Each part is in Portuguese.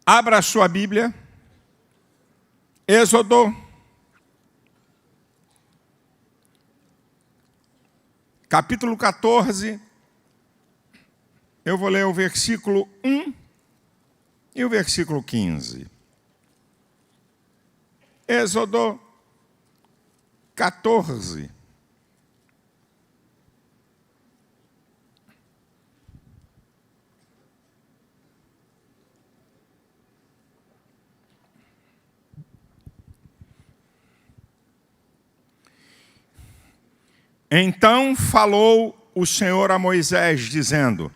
Abra a sua Bíblia. Êxodo, capítulo 14. Eu vou ler o versículo 1 e o versículo 15. Êxodo 14. Então falou o Senhor a Moisés, dizendo: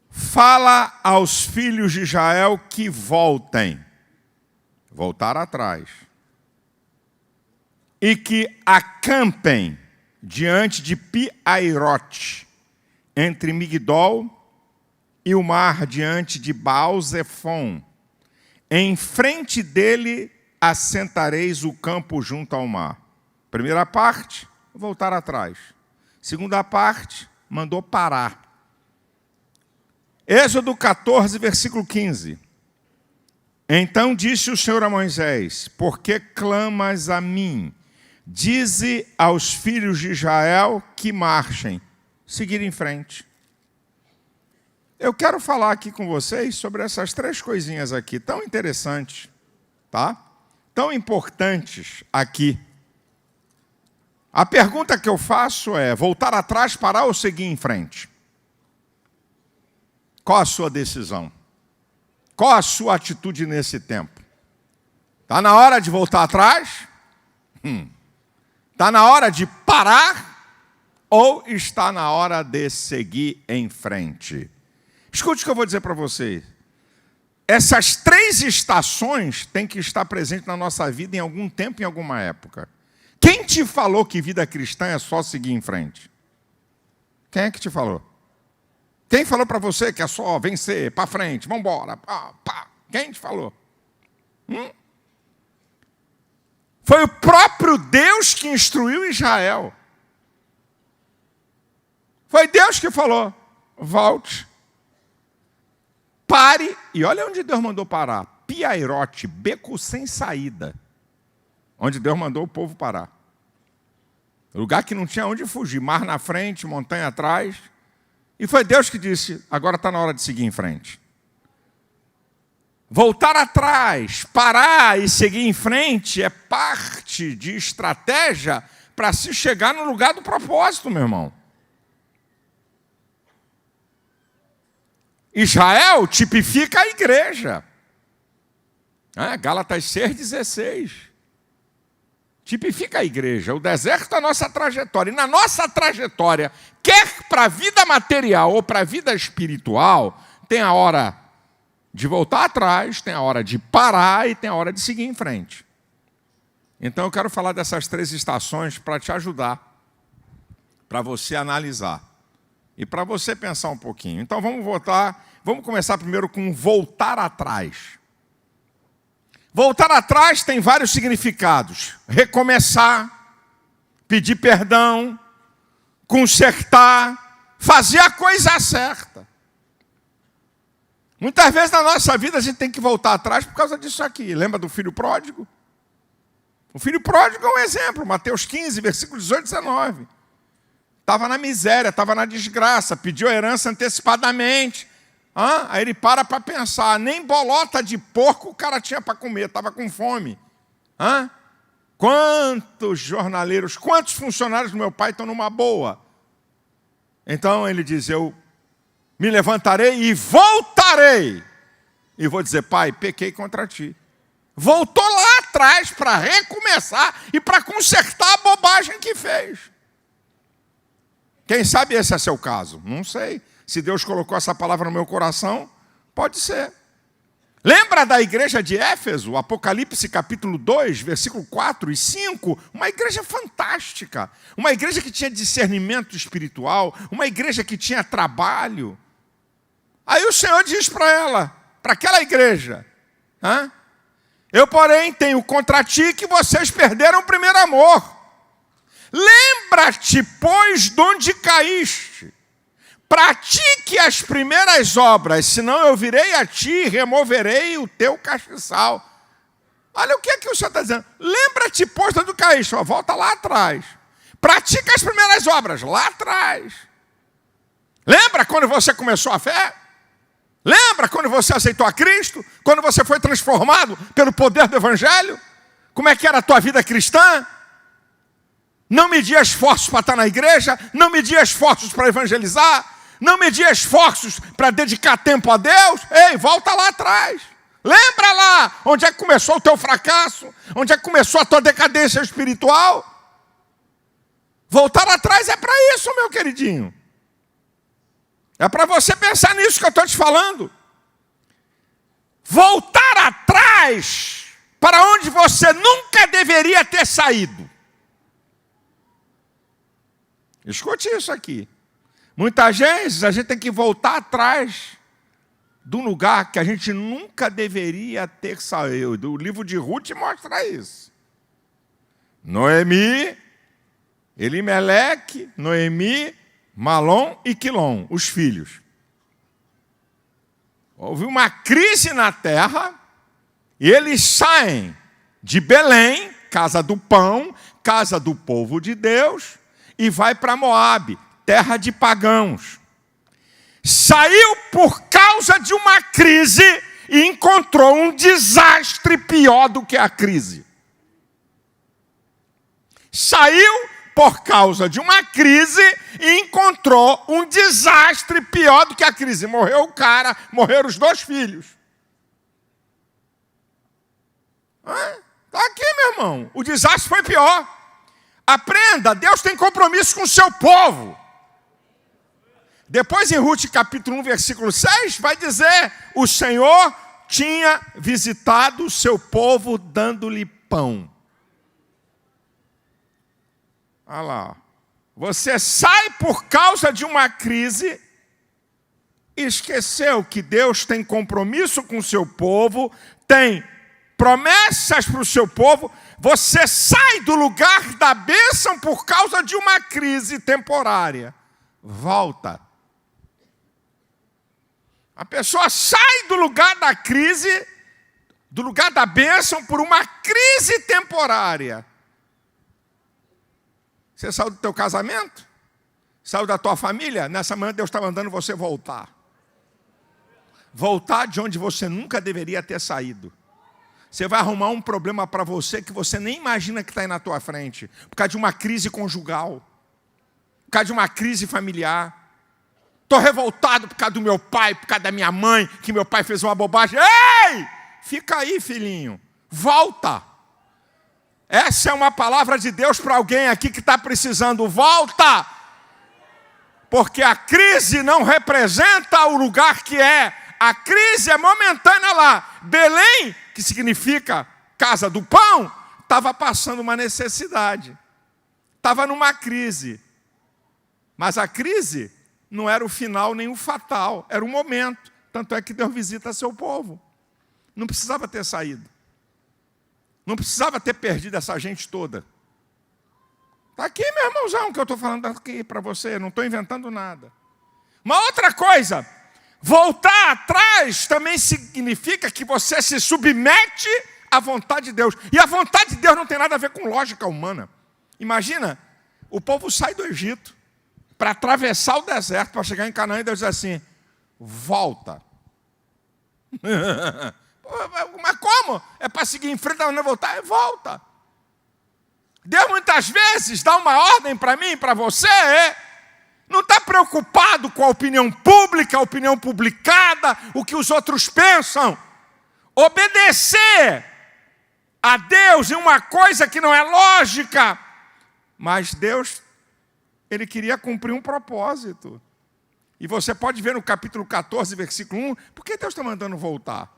fala aos filhos de Israel que voltem, voltar atrás, e que acampem diante de Pi-Hairote, entre Migdol e o mar, diante de Baal-Zefon. Em frente dele assentareis o campo junto ao mar. Primeira parte, voltar atrás. Segunda parte, mandou parar. Êxodo 14, versículo 15. Então disse o Senhor a Moisés: por que clamas a mim? Dize aos filhos de Israel que marchem, seguir em frente. Eu quero falar aqui com vocês sobre essas três coisinhas aqui, tão interessantes, tá? Tão importantes aqui. A pergunta que eu faço é: voltar atrás, parar ou seguir em frente? Qual a sua decisão? Qual a sua atitude nesse tempo? Está na hora de voltar atrás? Está na hora de parar? Ou está na hora de seguir em frente? Escute o que eu vou dizer para vocês. Essas três estações têm que estar presentes na nossa vida em algum tempo, em alguma época. Quem te falou que vida cristã é só seguir em frente? Quem é que te falou? Quem falou para você que é só vencer, para frente, vamos embora, pá? Quem te falou? Foi o próprio Deus que instruiu Israel. Foi Deus que falou: volte, pare, e olha onde Deus mandou parar. Pi-Hairote, beco sem saída. Onde Deus mandou o povo parar. Lugar que não tinha onde fugir. Mar na frente, montanha atrás. E foi Deus que disse: agora está na hora de seguir em frente. Voltar atrás, parar e seguir em frente é parte de estratégia para se chegar no lugar do propósito, meu irmão. Israel tipifica a igreja. Gálatas 6,16. Tipifica a igreja. O deserto é a nossa trajetória. E na nossa trajetória, quer para a vida material ou para a vida espiritual, tem a hora de voltar atrás, tem a hora de parar e tem a hora de seguir em frente. Então eu quero falar dessas três estações para te ajudar, para você analisar e para você pensar um pouquinho. Então vamos começar primeiro com voltar atrás. Voltar atrás tem vários significados: recomeçar, pedir perdão, consertar, fazer a coisa certa. Muitas vezes na nossa vida a gente tem que voltar atrás por causa disso aqui. Lembra do filho pródigo? O filho pródigo é um exemplo. Mateus 15, versículo 18 e 19. Estava na miséria, estava na desgraça, pediu a herança antecipadamente. Aí ele para pensar, nem bolota de porco o cara tinha para comer, estava com fome. Quantos jornaleiros, quantos funcionários do meu pai estão numa boa? Então ele diz: eu me levantarei e voltarei. E vou dizer: pai, pequei contra ti. Voltou lá atrás para recomeçar e para consertar a bobagem que fez. Quem sabe esse é seu caso? Não sei. Se Deus colocou essa palavra no meu coração, pode ser. Lembra da igreja de Éfeso? Apocalipse capítulo 2, versículo 4 e 5? Uma igreja fantástica. Uma igreja que tinha discernimento espiritual. Uma igreja que tinha trabalho. Aí o Senhor diz para ela, para aquela igreja: eu, porém, tenho contra ti que vocês perderam o primeiro amor. Lembra-te, pois, de onde caíste. pratique as primeiras obras, senão eu virei a ti e removerei o teu castiçal. Olha o que o Senhor está dizendo. Lembra-te, pois, do caíste, volta lá atrás. Pratica as primeiras obras, lá atrás. Lembra quando você começou a fé? Lembra quando você aceitou a Cristo? Quando você foi transformado pelo poder do Evangelho? Como é que era a tua vida cristã? Não media esforços para estar na igreja, não media esforços para evangelizar, não media esforços para dedicar tempo a Deus. Ei, volta lá atrás. Lembra lá onde é que começou o teu fracasso, onde é que começou a tua decadência espiritual. Voltar atrás é para isso, meu queridinho. É para você pensar nisso que eu estou te falando. Voltar atrás para onde você nunca deveria ter saído. Escute isso aqui. Muitas vezes a gente tem que voltar atrás de um lugar que a gente nunca deveria ter saído. O livro de Ruth mostra isso. Noemi, Elimeleque, Noemi, Malom e Quilom, os filhos. Houve uma crise na terra e eles saem de Belém, casa do pão, casa do povo de Deus, e vai para Moabe, terra de pagãos. Saiu por causa de uma crise e encontrou um desastre pior do que a crise. Saiu por causa de uma crise e encontrou um desastre pior do que a crise. Morreu o cara, morreram os 2 filhos. Está aqui, meu irmão. O desastre foi pior. Aprenda, Deus tem compromisso com o seu povo. Depois em Ruth capítulo 1, versículo 6, vai dizer, o Senhor tinha visitado o seu povo dando-lhe pão. Olha lá. Você sai por causa de uma crise, esqueceu que Deus tem compromisso com o seu povo, tem promessas para o seu povo, você sai do lugar da bênção por causa de uma crise temporária. Volta. A pessoa sai do lugar da crise, do lugar da bênção, por uma crise temporária. Você saiu do teu casamento? Saiu da tua família? Nessa manhã Deus está mandando você voltar. Voltar de onde você nunca deveria ter saído. Você vai arrumar um problema para você que você nem imagina que está aí na tua frente. Por causa de uma crise conjugal. Por causa de uma crise familiar. Estou revoltado por causa do meu pai, por causa da minha mãe, que meu pai fez uma bobagem. Ei! Fica aí, filhinho. Volta. Essa é uma palavra de Deus para alguém aqui que está precisando. Volta! Porque a crise não representa o lugar que é. A crise é momentânea lá. Belém, que significa casa do pão, estava passando uma necessidade. Estava numa crise. Mas a crise não era o final nem o fatal. Era o momento. Tanto é que Deus visita seu povo. Não precisava ter saído. Não precisava ter perdido essa gente toda. Está aqui, meu irmãozão, que eu estou falando aqui para você. Não estou inventando nada. Uma outra coisa. Voltar atrás também significa que você se submete à vontade de Deus. E a vontade de Deus não tem nada a ver com lógica humana. Imagina, o povo sai do Egito para atravessar o deserto, para chegar em Canaã, e Deus diz assim, volta. Mas como? É para seguir em frente, não voltar? Volta. Deus muitas vezes dá uma ordem para mim e para você, não está preocupado com a opinião pública, a opinião publicada, o que os outros pensam. Obedecer a Deus em uma coisa que não é lógica. Mas Deus, Ele queria cumprir um propósito. E você pode ver no capítulo 14, versículo 1, por que Deus está mandando voltar?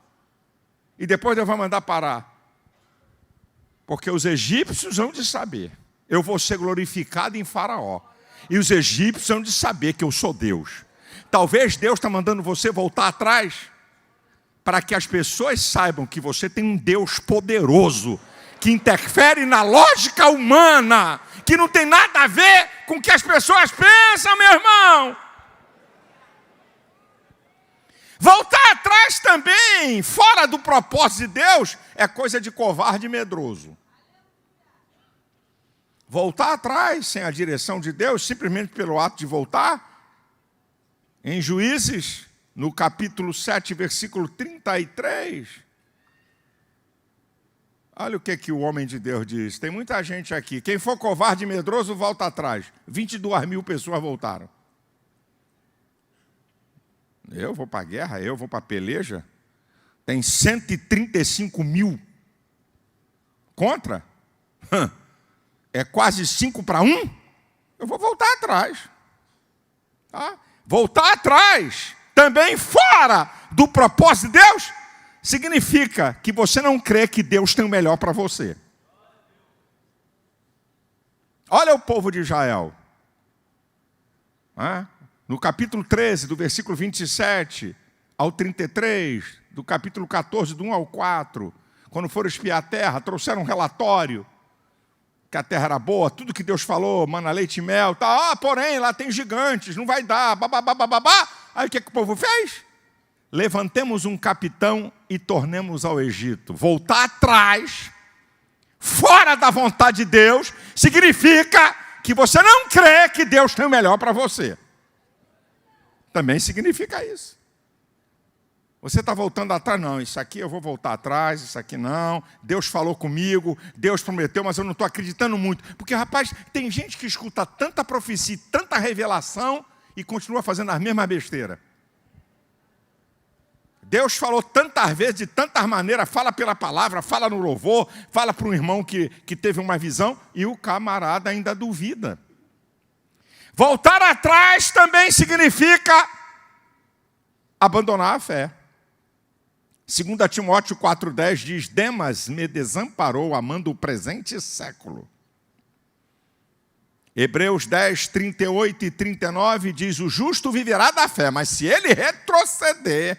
E depois Deus vai mandar parar. Porque os egípcios hão de saber, eu vou ser glorificado em Faraó. E os egípcios hão de saber que eu sou Deus. Talvez Deus está mandando você voltar atrás para que as pessoas saibam que você tem um Deus poderoso que interfere na lógica humana, que não tem nada a ver com o que as pessoas pensam, meu irmão. Voltar atrás também, fora do propósito de Deus, é coisa de covarde e medroso. Voltar atrás, sem a direção de Deus, simplesmente pelo ato de voltar, em Juízes, no capítulo 7, versículo 33, olha o que o homem de Deus diz. Tem muita gente aqui. Quem for covarde e medroso, volta atrás. 22 mil pessoas voltaram. Eu vou para a guerra, eu vou para a peleja. Tem 135 mil contra. É quase 5 para 1. Eu vou voltar atrás. Tá? Voltar atrás, também fora do propósito de Deus, significa que você não crê que Deus tem o melhor para você. Olha o povo de Israel. No capítulo 13, do versículo 27 ao 33, do capítulo 14, do 1 ao 4, quando foram espiar a terra, trouxeram um relatório que a terra era boa, tudo que Deus falou, mana, leite e mel, tá, porém, lá tem gigantes, não vai dar, babá. Aí o que o povo fez? Levantemos um capitão e tornemos ao Egito. Voltar atrás, fora da vontade de Deus, significa que você não crê que Deus tem o melhor para você. Também significa isso. Você está voltando atrás? Não, isso aqui eu vou voltar atrás, isso aqui não. Deus falou comigo, Deus prometeu, mas eu não estou acreditando muito. Porque, rapaz, tem gente que escuta tanta profecia, tanta revelação e continua fazendo as mesmas besteiras. Deus falou tantas vezes, de tantas maneiras, fala pela palavra, fala no louvor, fala para um irmão que teve uma visão e o camarada ainda duvida. Voltar atrás também significa abandonar a fé. 2 Timóteo 4,10 diz: Demas me desamparou, amando o presente século. Hebreus 10, 38 e 39 diz: o justo viverá da fé, mas se ele retroceder,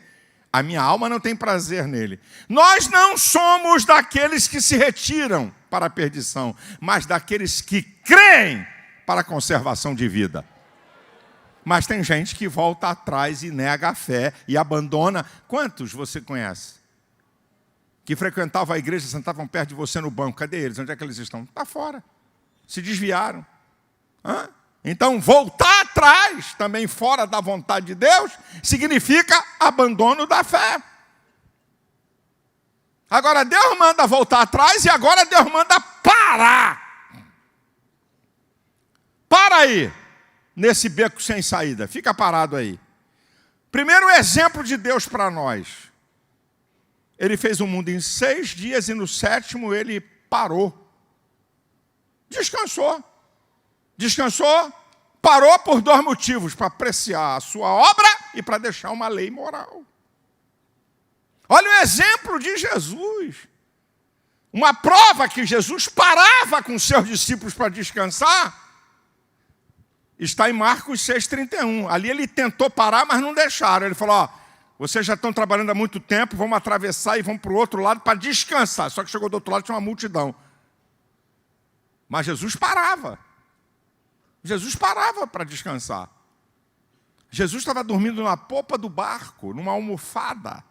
a minha alma não tem prazer nele. Nós não somos daqueles que se retiram para a perdição, mas daqueles que creem para a conservação de vida. Mas tem gente que volta atrás e nega a fé e abandona. Quantos você conhece? Que frequentavam a igreja, sentavam perto de você no banco. Cadê eles? Onde é que eles estão? Está fora. Se desviaram. Então, voltar atrás, também fora da vontade de Deus, significa abandono da fé. Agora, Deus manda voltar atrás e agora Deus manda parar. Para aí, nesse beco sem saída. Fica parado aí. Primeiro exemplo de Deus para nós. Ele fez o mundo em 6 dias e no 7º ele parou. Descansou. Descansou, parou por 2 motivos: para apreciar a sua obra e para deixar uma lei moral. Olha o exemplo de Jesus. Uma prova que Jesus parava com seus discípulos para descansar está em Marcos 6,31. Ali ele tentou parar, mas não deixaram. Ele falou: vocês já estão trabalhando há muito tempo, vamos atravessar e vamos para o outro lado para descansar. Só que chegou do outro lado, tinha uma multidão. Mas Jesus parava. Jesus parava para descansar. Jesus estava dormindo na popa do barco, numa almofada.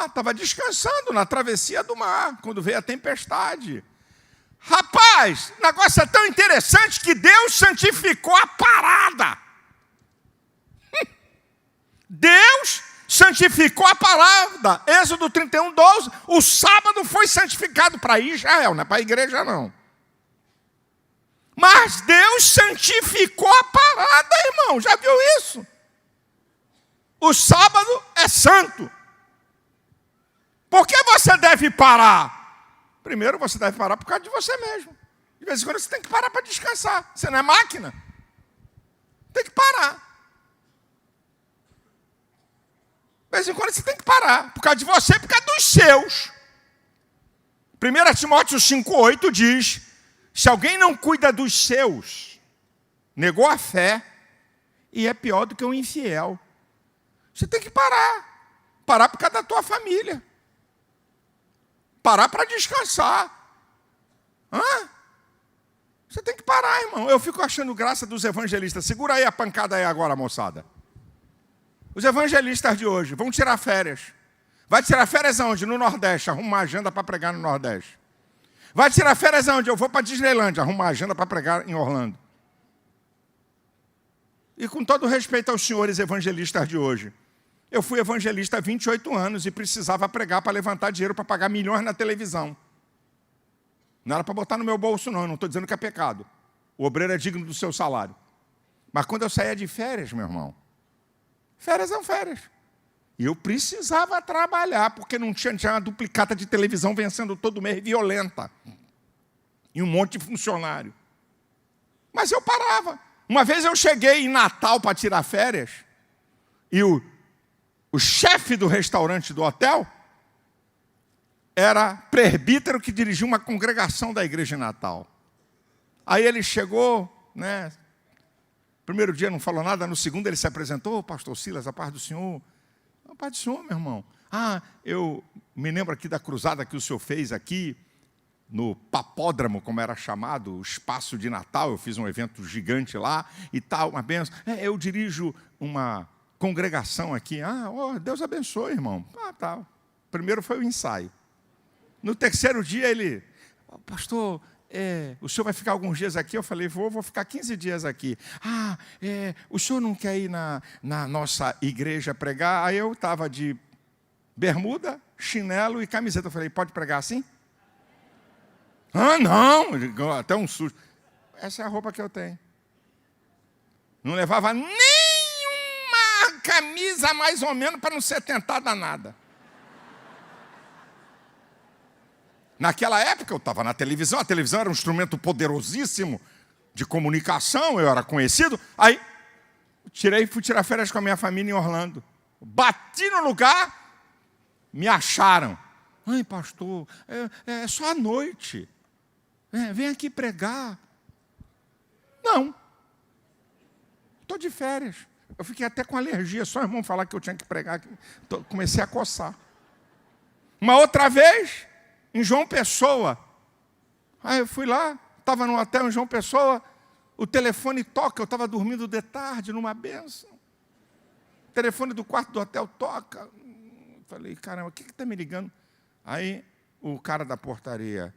Estava descansando na travessia do mar, quando veio a tempestade. Rapaz, o negócio é tão interessante que Deus santificou a parada. Deus santificou a parada. Êxodo 31, 12. O sábado foi santificado para Israel, não é para a igreja não. Mas Deus santificou a parada, irmão. Já viu isso? O sábado é santo. Por que você deve parar? Primeiro, você deve parar por causa de você mesmo. De vez em quando você tem que parar para descansar. Você não é máquina. Tem que parar. De vez em quando você tem que parar. Por causa de você e por causa dos seus. 1 Timóteo 5,8 diz: se alguém não cuida dos seus, negou a fé e é pior do que um infiel. Você tem que parar. Parar por causa da tua família. Parar para descansar. Você tem que parar, irmão. Eu fico achando graça dos evangelistas. Segura aí a pancada aí agora, moçada. Os evangelistas de hoje vão tirar férias. Vai tirar férias aonde? No Nordeste. Arruma uma agenda para pregar no Nordeste. Vai tirar férias aonde? Eu vou para Disneylândia. Arruma uma agenda para pregar em Orlando. E com todo respeito aos senhores evangelistas de hoje, eu fui evangelista há 28 anos e precisava pregar para levantar dinheiro para pagar milhões na televisão. Não era para botar no meu bolso, não. Eu não estou dizendo que é pecado. O obreiro é digno do seu salário. Mas quando eu saía de férias, meu irmão, férias são férias. E eu precisava trabalhar, porque não tinha uma duplicata de televisão vencendo todo mês violenta. E um monte de funcionário. Mas eu parava. Uma vez eu cheguei em Natal para tirar férias, e o chefe do restaurante do hotel era presbítero que dirigia uma congregação da igreja de Natal. Aí ele chegou, né? Primeiro dia não falou nada, no segundo ele se apresentou, pastor Silas, a paz do Senhor. A paz do Senhor, meu irmão. Eu me lembro aqui da cruzada que o senhor fez aqui, no papódromo, como era chamado, o espaço de Natal. Eu fiz um evento gigante lá e tal, uma bênção. Eu dirijo uma congregação aqui. Deus abençoe, irmão. Tá. Primeiro foi o ensaio. No terceiro dia ele, pastor, o senhor vai ficar alguns dias aqui? Eu falei, vou ficar 15 dias aqui. O senhor não quer ir na nossa igreja pregar? Aí eu estava de bermuda, chinelo e camiseta. Eu falei, pode pregar assim? Não, até um susto. Essa é a roupa que eu tenho. Não levava nenhuma camisa mais ou menos para não ser tentada a nada. Naquela época eu estava na televisão, a televisão era um instrumento poderosíssimo de comunicação, eu era conhecido. Aí fui tirar férias com a minha família em Orlando. Bati no lugar, me acharam. Pastor, é só à noite. Vem aqui pregar. Não. Estou de férias. Eu fiquei até com alergia, só o irmão falar que eu tinha que pregar. Comecei a coçar. Uma outra vez, em João Pessoa. Aí eu fui lá, estava no hotel em João Pessoa, o telefone toca, eu estava dormindo de tarde, numa bênção. O telefone do quarto do hotel toca. Falei, caramba, o que está me ligando? Aí o cara da portaria,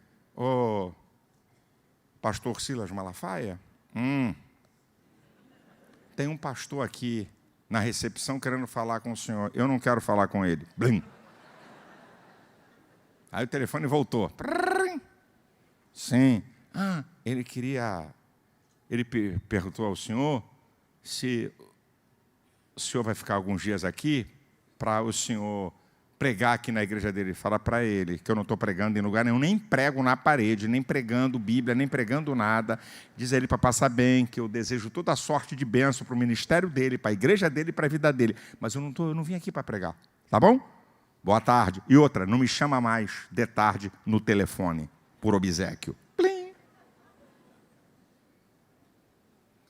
pastor Silas Malafaia, tem um pastor aqui na recepção querendo falar com o senhor. Eu não quero falar com ele. Blim. Aí o telefone voltou. Sim. Ele perguntou ao senhor se o senhor vai ficar alguns dias aqui para o senhor pregar aqui na igreja dele. Fala para ele que eu não estou pregando em lugar nenhum, nem prego na parede, nem pregando Bíblia, nem pregando nada. Diz a ele para passar bem, que eu desejo toda a sorte de bênção para o ministério dele, para a igreja dele e para a vida dele. Mas eu não vim aqui para pregar. Tá bom? Boa tarde. E outra, não me chama mais de tarde no telefone, por obséquio. Plim.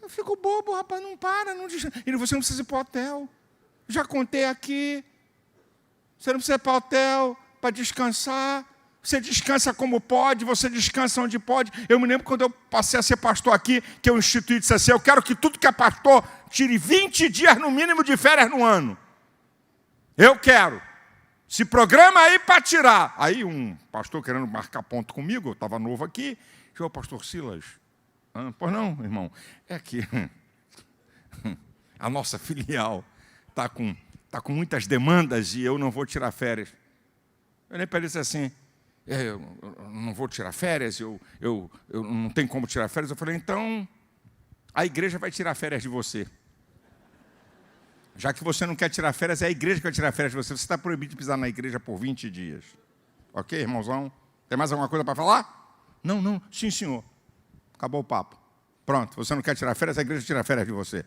Eu fico bobo, rapaz, não para. E você não precisa ir para o hotel. Já contei aqui. Você não precisa ir para o hotel para descansar. Você descansa como pode, você descansa onde pode. Eu me lembro quando eu passei a ser pastor aqui, que eu instituí e disse assim, eu quero que tudo que é pastor tire 20 dias no mínimo de férias no ano. Eu quero. Se programa aí para tirar. Aí um pastor querendo marcar ponto comigo, eu estava novo aqui, chegou o pastor Silas. Pois não, irmão, é que a nossa filial está com muitas demandas e eu não vou tirar férias. Eu nem para ele disse assim, eu não vou tirar férias, eu não tenho como tirar férias. Eu falei, então a igreja vai tirar férias de você. Já que você não quer tirar férias, é a igreja que vai tirar férias de você. Você está proibido de pisar na igreja por 20 dias. Ok, irmãozão? Tem mais alguma coisa para falar? Não. Sim, senhor. Acabou o papo. Pronto, você não quer tirar férias, a igreja tira férias de você.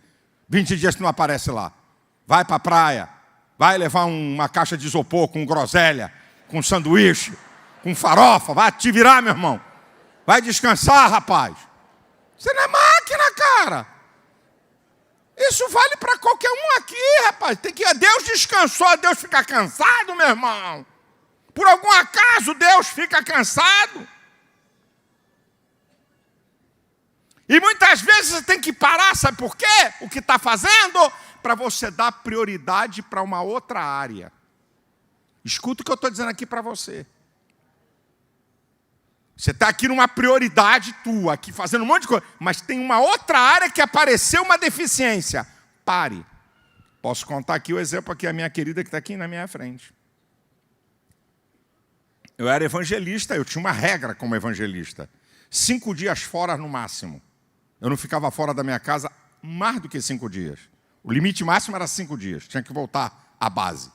20 dias que não aparece lá. Vai para a praia. Vai levar uma caixa de isopor com groselha, com sanduíche, com farofa. Vai te virar, meu irmão. Vai descansar, rapaz. Você não é máquina, cara. Isso vale para qualquer um aqui, rapaz. Deus descansou, Deus fica cansado, meu irmão. Por algum acaso Deus fica cansado. E muitas vezes você tem que parar, sabe por quê? O que está fazendo? para você dar prioridade para uma outra área. Escuta o que eu estou dizendo aqui para você. Você está aqui numa prioridade tua, aqui fazendo um monte de coisa, mas tem uma outra área que apareceu uma deficiência. Pare. Posso contar aqui o exemplo aqui, a minha querida que está aqui na minha frente. Eu era evangelista, eu tinha uma regra como evangelista. 5 dias fora no máximo. Eu não ficava fora da minha casa mais do que 5 dias. O limite máximo era 5 dias, tinha que voltar à base.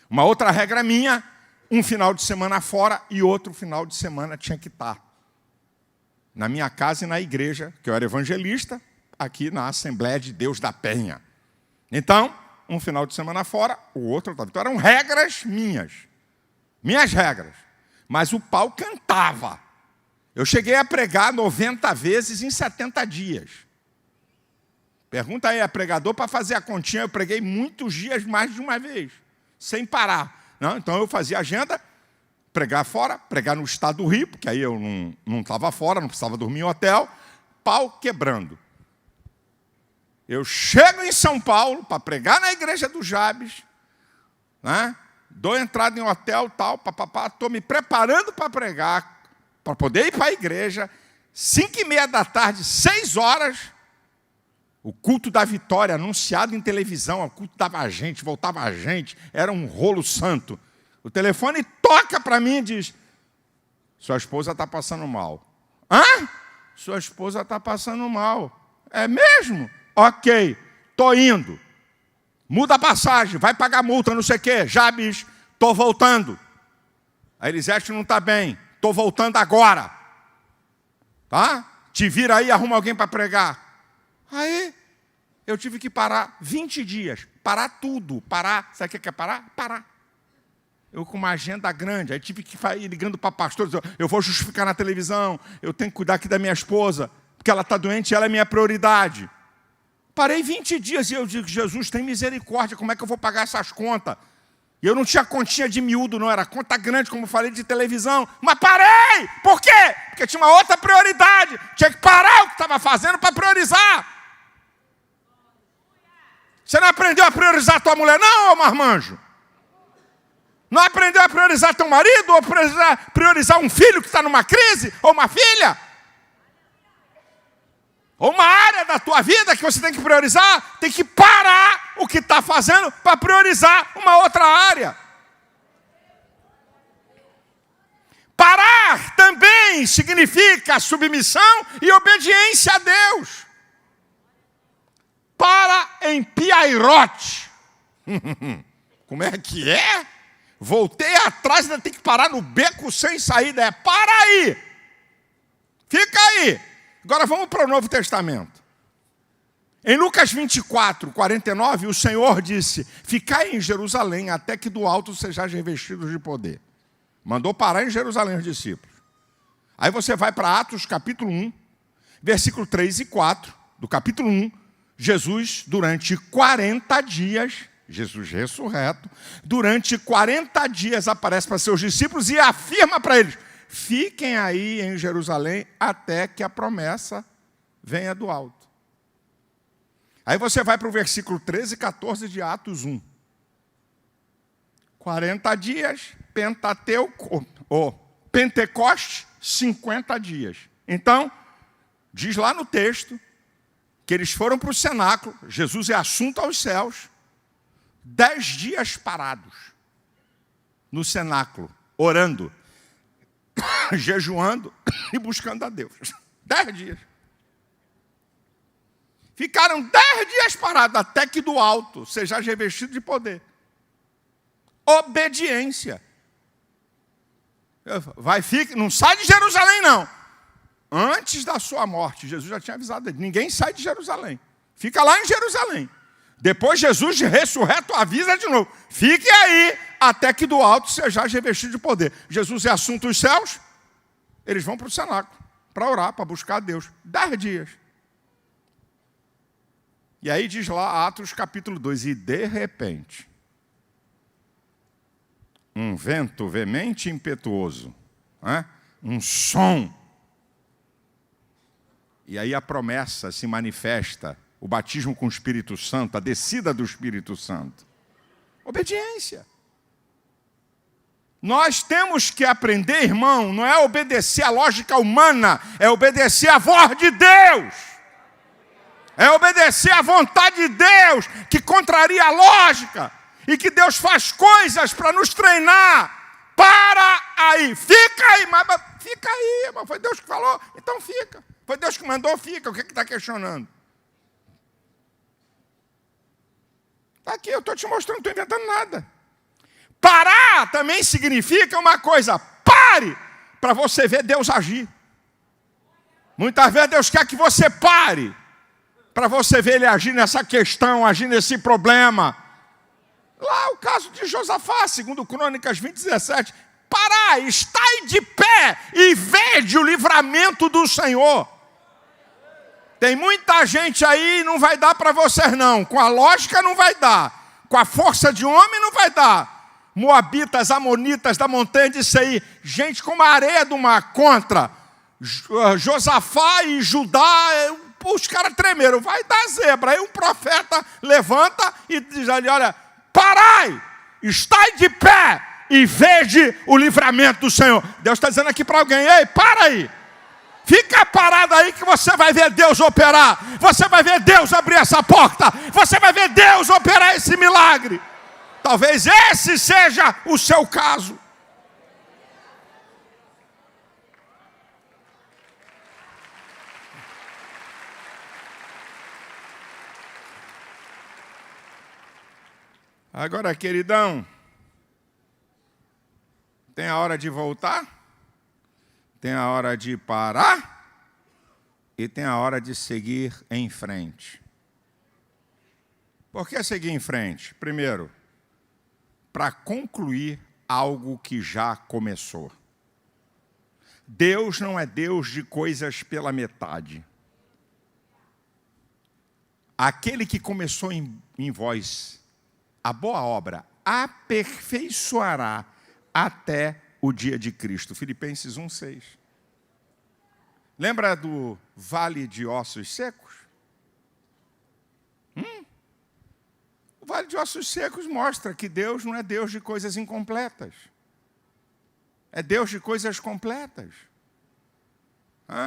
Uma outra regra minha, um final de semana fora e outro final de semana tinha que estar na minha casa e na igreja, que eu era evangelista, aqui na Assembleia de Deus da Penha. Então, um final de semana fora, o outro estava. Então eram regras minhas regras. Mas o pau cantava. Eu cheguei a pregar 90 vezes em 70 dias. Pergunta aí a pregador para fazer a continha. Eu preguei muitos dias mais de uma vez, sem parar. Não, então eu fazia agenda, pregar fora, pregar no estado do Rio, porque aí eu não estava fora, não precisava dormir em hotel, pau quebrando. Eu chego em São Paulo para pregar na igreja do Jabes, né? Dou entrada em hotel, tal, papapá, estou me preparando para pregar, para poder ir para a igreja, 5:30 da tarde, 6 horas, o culto da vitória, anunciado em televisão, o culto dava gente, voltava a gente, era um rolo santo. O telefone toca para mim e diz, sua esposa está passando mal. Hã? Sua esposa está passando mal. É mesmo? Ok, estou indo. Muda a passagem, vai pagar multa, não sei o quê. Jabes, estou voltando. A Elisete não está bem, estou voltando agora. Tá? Te vira aí, arruma alguém para pregar. Aí, eu tive que parar 20 dias. Parar tudo. Parar, sabe o que é parar? Parar. Eu com uma agenda grande, aí tive que ir ligando para pastores. Eu vou justificar na televisão, eu tenho que cuidar aqui da minha esposa, porque ela está doente e ela é minha prioridade. Parei 20 dias e eu digo, Jesus, tem misericórdia, como é que eu vou pagar essas contas? E eu não tinha continha de miúdo, não, era conta grande, como eu falei, de televisão. Mas parei! Por quê? Porque tinha uma outra prioridade. Tinha que parar o que estava fazendo para priorizar. Você não aprendeu a priorizar a tua mulher, não, ô marmanjo? Não aprendeu a priorizar teu marido? Ou priorizar um filho que está numa crise? Ou uma filha? Ou uma área da tua vida que você tem que priorizar? Tem que parar o que está fazendo para priorizar uma outra área. Parar também significa submissão e obediência a Deus. Para em Piairote. Como é que é? Voltei atrás, ainda tem que parar no beco sem saída. É, para aí. Fica aí. Agora vamos para o Novo Testamento. Em Lucas 24, 49, o Senhor disse, ficai em Jerusalém até que do alto sejais revestidos de poder. Mandou parar em Jerusalém os discípulos. Aí você vai para Atos capítulo 1, versículo 3 e 4, do capítulo 1, Jesus, durante 40 dias, Jesus ressurreto, durante 40 dias aparece para seus discípulos e afirma para eles, fiquem aí em Jerusalém até que a promessa venha do alto. Aí você vai para o versículo 13 e 14 de Atos 1. 40 dias, Pentateuco, ou Pentecoste, 50 dias. Então, diz lá no texto, que eles foram para o cenáculo, Jesus é assunto aos céus, 10 dias parados no cenáculo, orando, jejuando e buscando a Deus. 10 dias. Ficaram 10 dias parados, até que do alto seja revestido de poder. Obediência. Não sai de Jerusalém, não. Antes da sua morte, Jesus já tinha avisado ele, ninguém sai de Jerusalém. Fica lá em Jerusalém. Depois Jesus, ressurreto, avisa de novo. Fique aí, até que do alto sejais revestido de poder. Jesus é assunto dos céus, eles vão para o cenáculo, para orar, para buscar a Deus. 10 dias. E aí diz lá, Atos capítulo 2, e de repente, um vento veemente e impetuoso, um som. E aí a promessa se manifesta o batismo com o Espírito Santo, a descida do Espírito Santo? Obediência. Nós temos que aprender, irmão, não é obedecer à lógica humana, é obedecer à voz de Deus. É obedecer à vontade de Deus, que contraria a lógica, e que Deus faz coisas para nos treinar. Para aí, fica aí, mas fica aí, mas foi Deus que falou, então fica. Foi Deus que mandou, fica. O que está questionando? Está aqui, eu estou te mostrando, não estou inventando nada. Parar também significa uma coisa, pare, para você ver Deus agir. Muitas vezes Deus quer que você pare, para você ver Ele agir nessa questão, agir nesse problema. Lá o caso de Josafá, segundo Crônicas 20:17. Parai, estai de pé e vede o livramento do Senhor. Tem muita gente aí, não vai dar para vocês não. Com a lógica não vai dar. Com a força de homem não vai dar. Moabitas, amonitas da montanha de Seir. Gente como a areia do mar contra Josafá e Judá. Os caras tremeram. Vai dar zebra. Aí um profeta levanta e diz ali, olha, parai, estai de pé e vede o livramento do Senhor. Deus está dizendo aqui para alguém, ei, para aí. Fica parado aí que você vai ver Deus operar. Você vai ver Deus abrir essa porta. Você vai ver Deus operar esse milagre. Talvez esse seja o seu caso. Agora, queridão, tem a hora de voltar, tem a hora de parar e tem a hora de seguir em frente. Por que seguir em frente? Primeiro, para concluir algo que já começou. Deus não é Deus de coisas pela metade. Aquele que começou em vós a boa obra aperfeiçoará até o dia de Cristo. Filipenses 1:6. Lembra do vale de ossos secos? O vale de ossos secos mostra que Deus não é Deus de coisas incompletas. É Deus de coisas completas.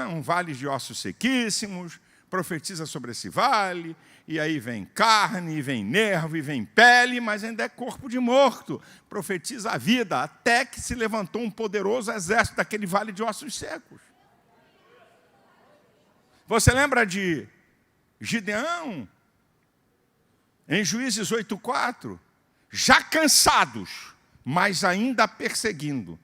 Um vale de ossos sequíssimos, profetiza sobre esse vale, e aí vem carne, e vem nervo, e vem pele, mas ainda é corpo de morto. Profetiza a vida, até que se levantou um poderoso exército daquele vale de ossos secos. Você lembra de Gideão? Em Juízes 8:4, já cansados, mas ainda perseguindo.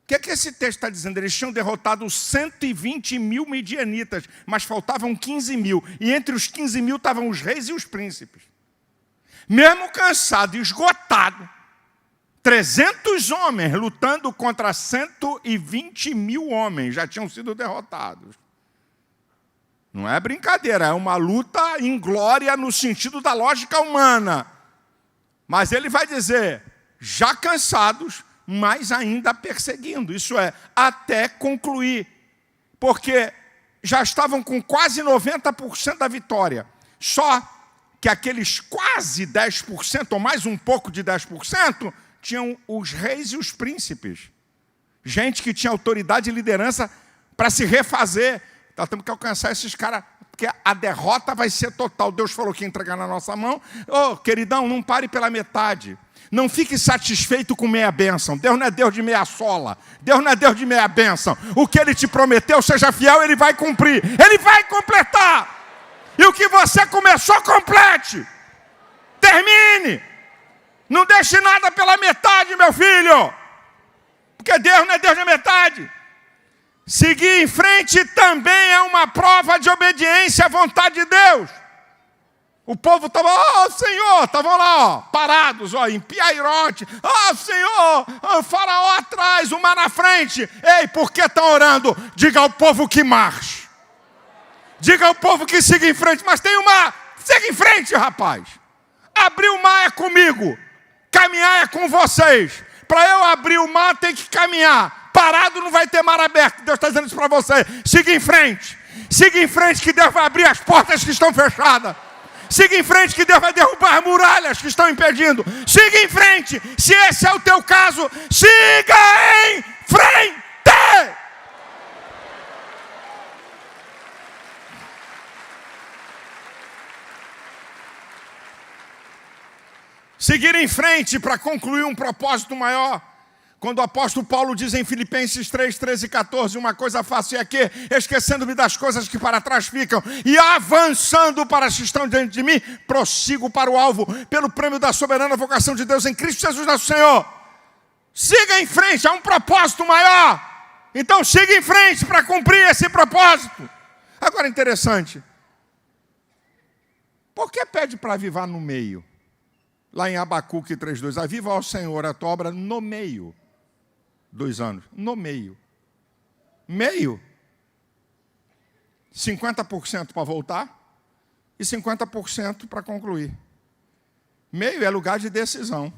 O que esse texto está dizendo? Eles tinham derrotado 120 mil midianitas, mas faltavam 15 mil. E entre os 15 mil estavam os reis e os príncipes. Mesmo cansado e esgotado, 300 homens lutando contra 120 mil homens já tinham sido derrotados. Não é brincadeira, é uma luta inglória no sentido da lógica humana. Mas ele vai dizer, já cansados, mas ainda perseguindo. Isso é, até concluir. Porque já estavam com quase 90% da vitória. Só que aqueles quase 10%, ou mais um pouco de 10%, tinham os reis e os príncipes. Gente que tinha autoridade e liderança para se refazer. Nós temos que alcançar esses caras, porque a derrota vai ser total. Deus falou que ia entregar na nossa mão. Queridão, não pare pela metade. Não fique satisfeito com meia bênção. Deus não é Deus de meia sola. Deus não é Deus de meia bênção. O que Ele te prometeu, seja fiel, Ele vai cumprir. Ele vai completar. E o que você começou, complete. Termine. Não deixe nada pela metade, meu filho. Porque Deus não é Deus da metade. Seguir em frente também é uma prova de obediência à vontade de Deus. O povo estava, Senhor, estavam lá, parados, em Piairote. Senhor, o faraó atrás, o mar na frente. Ei, por que estão orando? Diga ao povo que marche. Diga ao povo que siga em frente. Mas tem o mar, siga em frente, rapaz. Abrir o mar é comigo, caminhar é com vocês. Para eu abrir o mar, tem que caminhar. Parado não vai ter mar aberto. Deus está dizendo isso para você. Siga em frente. Siga em frente que Deus vai abrir as portas que estão fechadas. Siga em frente que Deus vai derrubar as muralhas que estão impedindo. Siga em frente. Se esse é o teu caso, siga em frente. Seguir em frente para concluir um propósito maior. Quando o apóstolo Paulo diz em Filipenses 3, 13 e 14, uma coisa faço é que, esquecendo-me das coisas que para trás ficam e avançando para as que estão diante de mim, prossigo para o alvo, pelo prêmio da soberana vocação de Deus em Cristo Jesus nosso Senhor. Siga em frente, há um propósito maior. Então siga em frente para cumprir esse propósito. Agora interessante, por que pede para avivar no meio? Lá em Abacuque 3,2, aviva ao Senhor a tua obra no meio. 2 anos, no meio. Meio. 50% para voltar e 50% para concluir. Meio é lugar de decisão.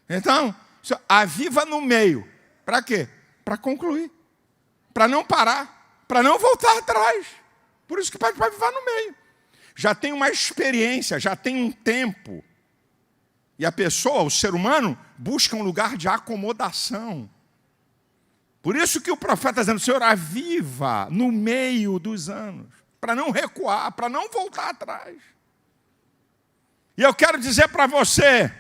Então, aviva no meio. Para quê? Para concluir. Para não parar. Para não voltar atrás. Por isso que pede para avivar no meio. Já tem uma experiência, já tem um tempo. E a pessoa, o ser humano, busca um lugar de acomodação. Por isso que o profeta está dizendo, Senhor, aviva no meio dos anos, para não recuar, para não voltar atrás. E eu quero dizer para você,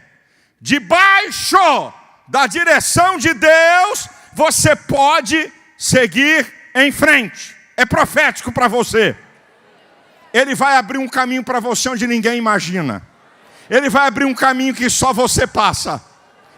debaixo da direção de Deus, você pode seguir em frente. É profético para você. Ele vai abrir um caminho para você onde ninguém imagina. Ele vai abrir um caminho que só você passa.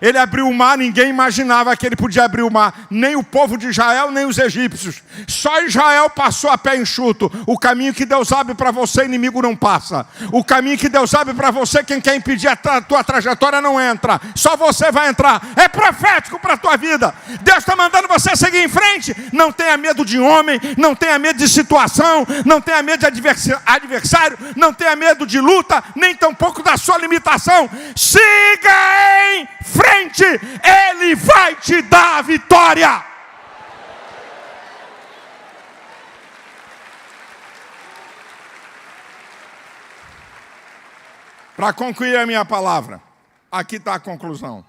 Ele abriu o mar, ninguém imaginava que ele podia abrir o mar. Nem o povo de Israel, nem os egípcios. Só Israel passou a pé enxuto. O caminho que Deus abre para você, inimigo não passa. O caminho que Deus abre para você, quem quer impedir a tua trajetória não entra. Só você vai entrar. É profético para a tua vida. Deus está mandando você seguir em frente. Não tenha medo de homem, não tenha medo de situação, não tenha medo de adversário, não tenha medo de luta, nem tampouco da sua limitação. Siga em frente. Ele vai te dar a vitória. Para concluir a minha palavra, aqui está a conclusão.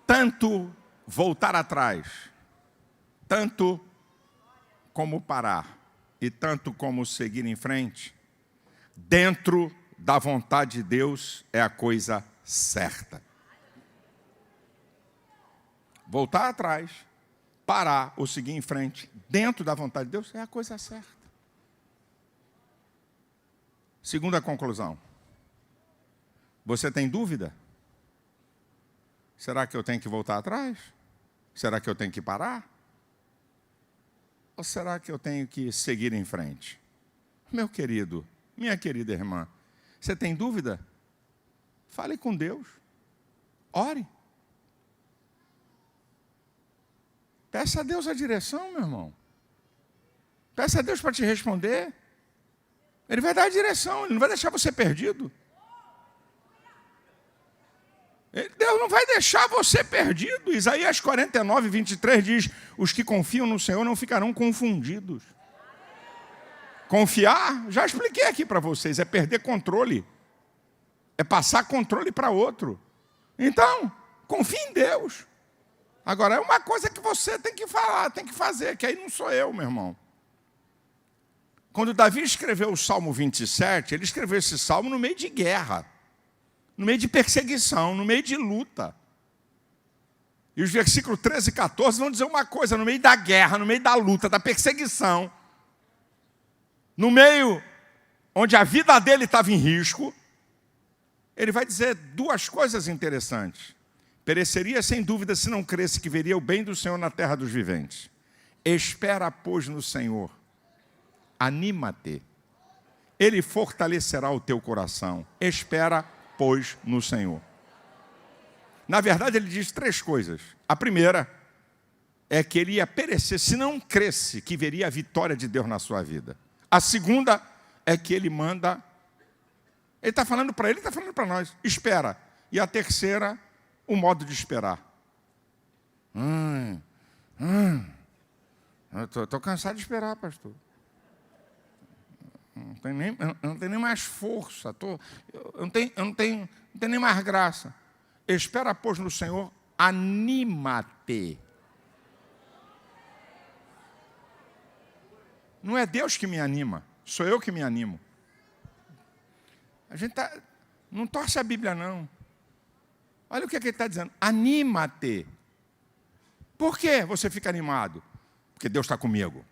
Tanto voltar atrás, tanto como parar e tanto como seguir em frente, dentro da vontade de Deus é a coisa certa. Voltar atrás, parar ou seguir em frente, dentro da vontade de Deus é a coisa certa. Segunda conclusão. Você tem dúvida? Será que eu tenho que voltar atrás? Será que eu tenho que parar? Ou será que eu tenho que seguir em frente? Meu querido, minha querida irmã, você tem dúvida? Fale com Deus. Ore. Peça a Deus a direção, meu irmão. Peça a Deus para te responder. Ele vai dar a direção, Ele não vai deixar você perdido. Deus não vai deixar você perdido. Isaías 49, 23 diz, os que confiam no Senhor não ficarão confundidos. Confiar, já expliquei aqui para vocês, é perder controle. É passar controle para outro. Então, confie em Deus. Agora, é uma coisa que você tem que falar, tem que fazer, que aí não sou eu, meu irmão. Quando Davi escreveu o Salmo 27, ele escreveu esse salmo no meio de guerra. No meio de perseguição, no meio de luta. E os versículos 13 e 14 vão dizer uma coisa, no meio da guerra, no meio da luta, da perseguição, no meio onde a vida dele estava em risco, ele vai dizer 2 coisas interessantes. Pereceria sem dúvida se não cresce que veria o bem do Senhor na terra dos viventes. Espera, pois, no Senhor. Anima-te. Ele fortalecerá o teu coração. Espera, pois, no Senhor. Na verdade, ele diz 3 coisas. A primeira é que ele ia perecer se não cresce que veria a vitória de Deus na sua vida. A segunda é que ele manda Ele está falando para ele, está falando para nós. Espera. E a terceira, o modo de esperar. Eu estou cansado de esperar, pastor. Não tenho nem mais força. Eu não tenho nem mais graça. Espera, pois, no Senhor, anima-te. Não é Deus que me anima, sou eu que me animo. A gente não torce a Bíblia, não. Olha o que ele está dizendo. Anima-te. Por que você fica animado? Porque Deus está comigo.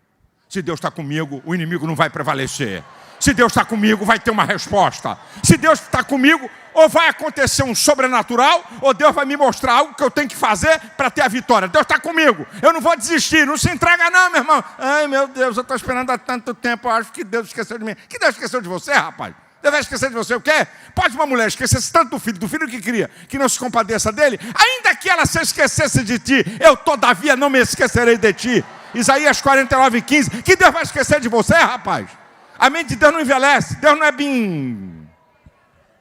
Se Deus está comigo, o inimigo não vai prevalecer. Se Deus está comigo, vai ter uma resposta. Se Deus está comigo, ou vai acontecer um sobrenatural, ou Deus vai me mostrar algo que eu tenho que fazer para ter a vitória. Deus está comigo. Eu não vou desistir. Não se entrega não, meu irmão. Ai, meu Deus, eu estou esperando há tanto tempo. Eu acho que Deus esqueceu de mim. Que Deus esqueceu de você, rapaz? Deus vai esquecer de você o quê? Pode uma mulher esquecer-se tanto do filho que cria, que não se compadeça dele, ainda que ela se esquecesse de ti, eu todavia não me esquecerei de ti. Isaías 49:15. Que Deus vai esquecer de você, rapaz? A mente de Deus não envelhece. Deus não é bim.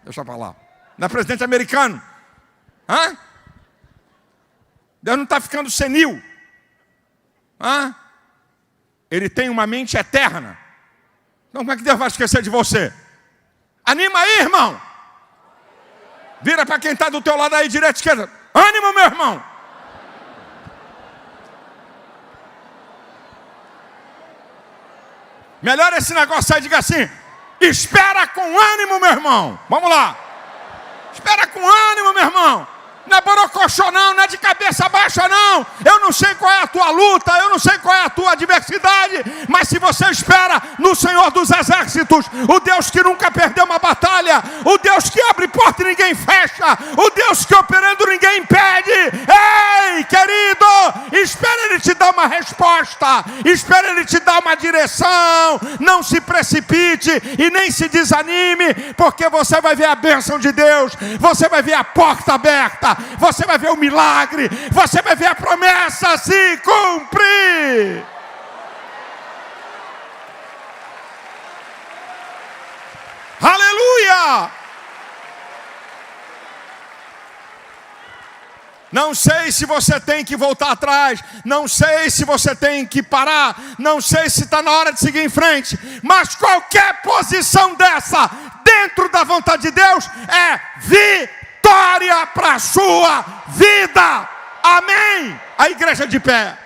Deixa pra lá. Não é presidente americano. Hã? Deus não está ficando senil. Hã? Ele tem uma mente eterna. Então como é que Deus vai esquecer de você? Anima aí, irmão. Vira para quem está do teu lado aí, direita, esquerda. Ânimo, meu irmão. Melhor esse negócio aí, diga assim: espera com ânimo, meu irmão. Vamos lá. Espera com ânimo, meu irmão. Não é borocochô não, não é de cabeça baixa não. Eu não sei qual é a tua luta, eu não sei qual é a tua adversidade, mas se você espera no Senhor dos Exércitos, o Deus que nunca perdeu uma batalha, o Deus que abre porta e ninguém fecha, o Deus que operando ninguém impede. Ei, querido, espera Ele te dar uma resposta, espera Ele te dar uma direção. Não se precipite e nem se desanime, porque você vai ver a bênção de Deus, você vai ver a porta aberta, você vai ver o milagre, você vai ver a promessa se cumprir. Aleluia! Não sei se você tem que voltar atrás, não sei se você tem que parar, não sei se está na hora de seguir em frente, mas qualquer posição dessa, dentro da vontade de Deus, é vitória para a sua vida. Amém? A igreja de pé.